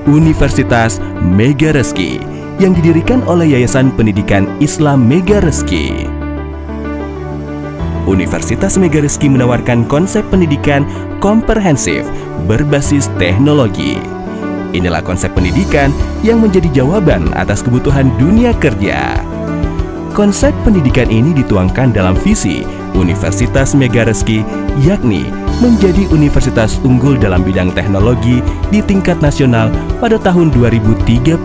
Universitas Mega Rezeki yang didirikan oleh Yayasan Pendidikan Islam Mega Rezeki. Universitas Mega Rezeki menawarkan konsep pendidikan komprehensif berbasis teknologi. Inilah konsep pendidikan yang menjadi jawaban atas kebutuhan dunia kerja. Konsep pendidikan ini dituangkan dalam visi Universitas Mega Rezeki, yakni menjadi universitas unggul dalam bidang teknologi di tingkat nasional pada tahun 2034.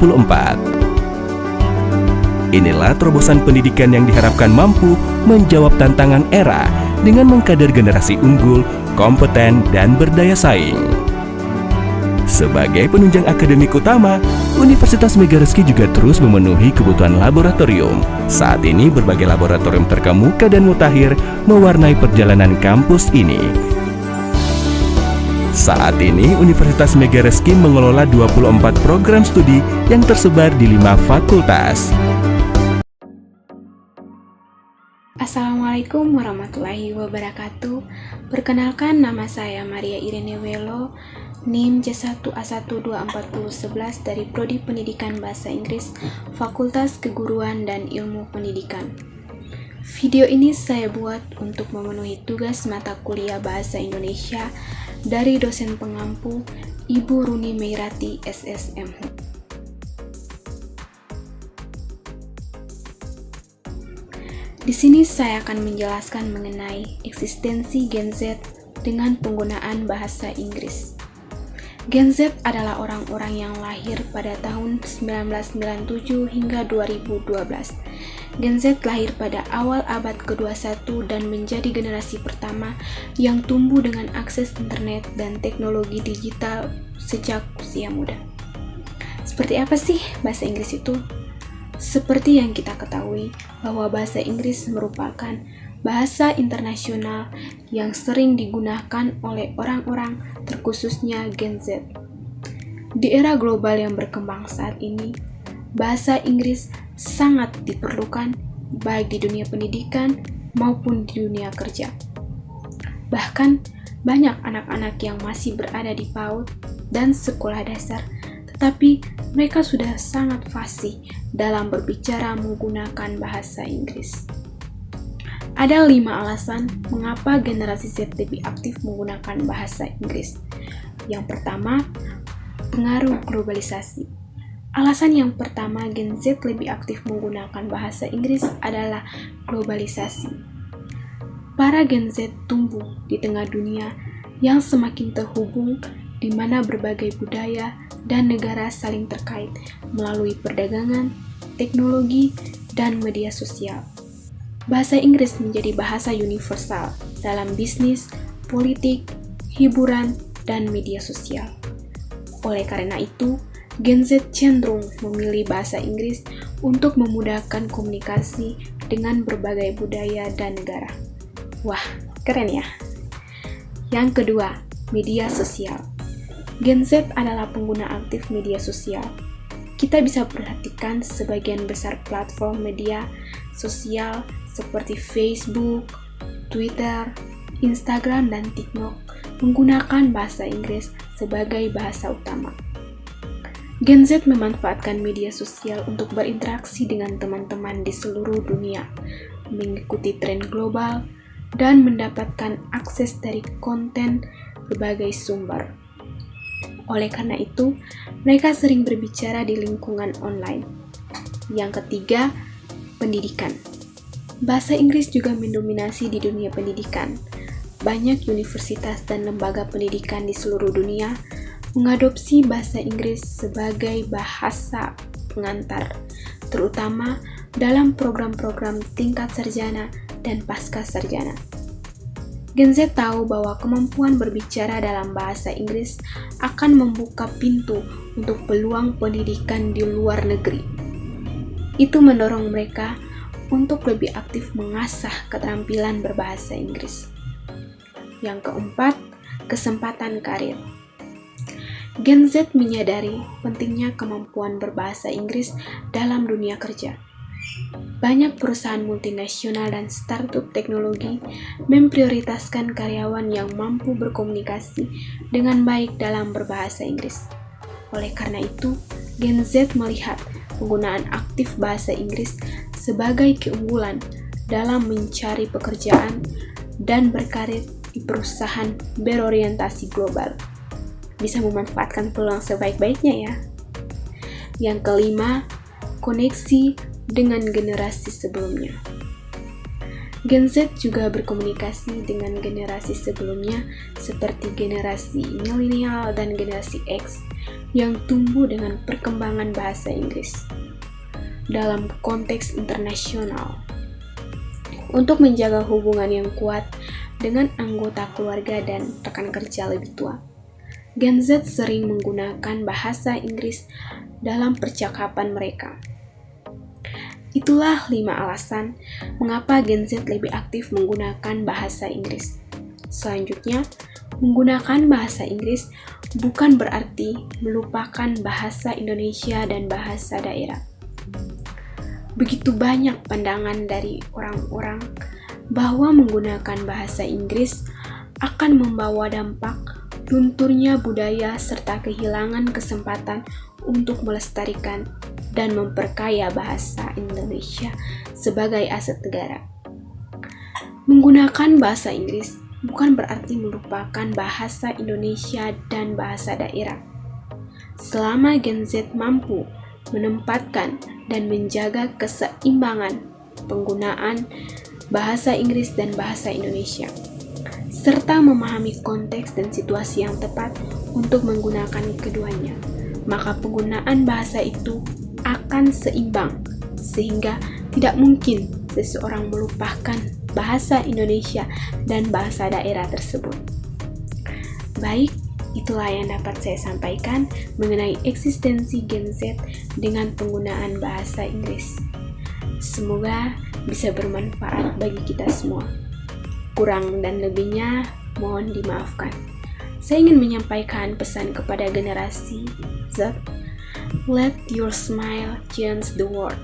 Inilah terobosan pendidikan yang diharapkan mampu menjawab tantangan era dengan mengkader generasi unggul, kompeten, dan berdaya saing. Sebagai penunjang akademik utama, Universitas Mega Rezeki juga terus memenuhi kebutuhan laboratorium. Saat ini berbagai laboratorium terkemuka dan mutakhir mewarnai perjalanan kampus ini. Saat ini Universitas Mega Rezeki mengelola 24 program studi yang tersebar di 5 fakultas. Assalamualaikum warahmatullahi wabarakatuh. Perkenalkan, nama saya Maria Irene Welo, NIM C1A12411 dari Prodi Pendidikan Bahasa Inggris, Fakultas Keguruan dan Ilmu Pendidikan. Video ini saya buat untuk memenuhi tugas mata kuliah Bahasa Indonesia dari dosen pengampu Ibu Runi Meirati, SSMH. Di sini saya akan menjelaskan mengenai eksistensi Gen Z dengan penggunaan bahasa Inggris. Gen Z adalah orang-orang yang lahir pada tahun 1997 hingga 2012. Gen Z lahir pada awal abad ke-21 dan menjadi generasi pertama yang tumbuh dengan akses internet dan teknologi digital sejak usia muda. Seperti apa sih bahasa Inggris itu? Seperti yang kita ketahui bahwa bahasa Inggris merupakan bahasa internasional yang sering digunakan oleh orang-orang terkhususnya Gen Z. Di era global yang berkembang saat ini, bahasa Inggris sangat diperlukan baik di dunia pendidikan maupun di dunia kerja. Bahkan banyak anak-anak yang masih berada di PAUD dan sekolah dasar, tetapi mereka sudah sangat fasih dalam berbicara menggunakan bahasa Inggris. Ada 5 alasan mengapa generasi Z lebih aktif menggunakan bahasa Inggris. Yang pertama, pengaruh globalisasi. Alasan yang pertama Gen Z lebih aktif menggunakan bahasa Inggris adalah globalisasi. Para Gen Z tumbuh di tengah dunia yang semakin terhubung, di mana berbagai budaya dan negara saling terkait melalui perdagangan, teknologi, dan media sosial. Bahasa Inggris menjadi bahasa universal dalam bisnis, politik, hiburan, dan media sosial. Oleh karena itu, Gen Z cenderung memilih bahasa Inggris untuk memudahkan komunikasi dengan berbagai budaya dan negara. Wah, keren ya! Yang kedua, media sosial. Gen Z adalah pengguna aktif media sosial. Kita bisa perhatikan sebagian besar platform media sosial seperti Facebook, Twitter, Instagram, dan TikTok menggunakan bahasa Inggris sebagai bahasa utama. Gen Z memanfaatkan media sosial untuk berinteraksi dengan teman-teman di seluruh dunia, mengikuti tren global, dan mendapatkan akses dari konten berbagai sumber. Oleh karena itu, mereka sering berbicara di lingkungan online. Yang ketiga, pendidikan. Bahasa Inggris juga mendominasi di dunia pendidikan. Banyak universitas dan lembaga pendidikan di seluruh dunia mengadopsi bahasa Inggris sebagai bahasa pengantar, terutama dalam program-program tingkat sarjana dan pasca sarjana. Gen Z tahu bahwa kemampuan berbicara dalam bahasa Inggris akan membuka pintu untuk peluang pendidikan di luar negeri. Itu mendorong mereka untuk lebih aktif mengasah keterampilan berbahasa Inggris. Yang keempat, kesempatan karir. Gen Z menyadari pentingnya kemampuan berbahasa Inggris dalam dunia kerja. Banyak perusahaan multinasional dan startup teknologi memprioritaskan karyawan yang mampu berkomunikasi dengan baik dalam berbahasa Inggris. Oleh karena itu, Gen Z melihat penggunaan aktif bahasa Inggris sebagai keunggulan dalam mencari pekerjaan dan berkarir di perusahaan berorientasi global. Bisa memanfaatkan peluang sebaik-baiknya ya. Yang kelima, koneksi dengan generasi sebelumnya. Gen Z juga berkomunikasi dengan generasi sebelumnya seperti generasi milenial dan generasi X yang tumbuh dengan perkembangan bahasa Inggris dalam konteks internasional. Untuk menjaga hubungan yang kuat dengan anggota keluarga dan rekan kerja lebih tua, Gen Z sering menggunakan bahasa Inggris dalam percakapan mereka. Itulah 5 alasan mengapa Gen Z lebih aktif menggunakan bahasa Inggris. Selanjutnya, menggunakan bahasa Inggris bukan berarti melupakan bahasa Indonesia dan bahasa daerah. Begitu banyak pandangan dari orang-orang bahwa menggunakan bahasa Inggris akan membawa dampak lunturnya budaya serta kehilangan kesempatan untuk melestarikan dan memperkaya bahasa Indonesia sebagai aset negara. Menggunakan bahasa Inggris bukan berarti melupakan bahasa Indonesia dan bahasa daerah. Selama Gen Z mampu menempatkan dan menjaga keseimbangan penggunaan bahasa Inggris dan bahasa Indonesia, serta memahami konteks dan situasi yang tepat untuk menggunakan keduanya, maka penggunaan bahasa itu akan seimbang, sehingga tidak mungkin seseorang melupakan bahasa Indonesia dan bahasa daerah tersebut. Baik, itulah yang dapat saya sampaikan mengenai eksistensi Gen Z dengan penggunaan bahasa Inggris. Semoga bisa bermanfaat bagi kita semua. Kurang dan lebihnya mohon dimaafkan. Saya ingin menyampaikan pesan kepada generasi Z. Let your smile change the world,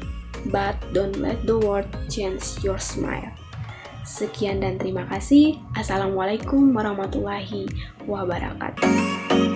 but don't let the world change your smile. Sekian dan terima kasih. Assalamualaikum warahmatullahi wabarakatuh.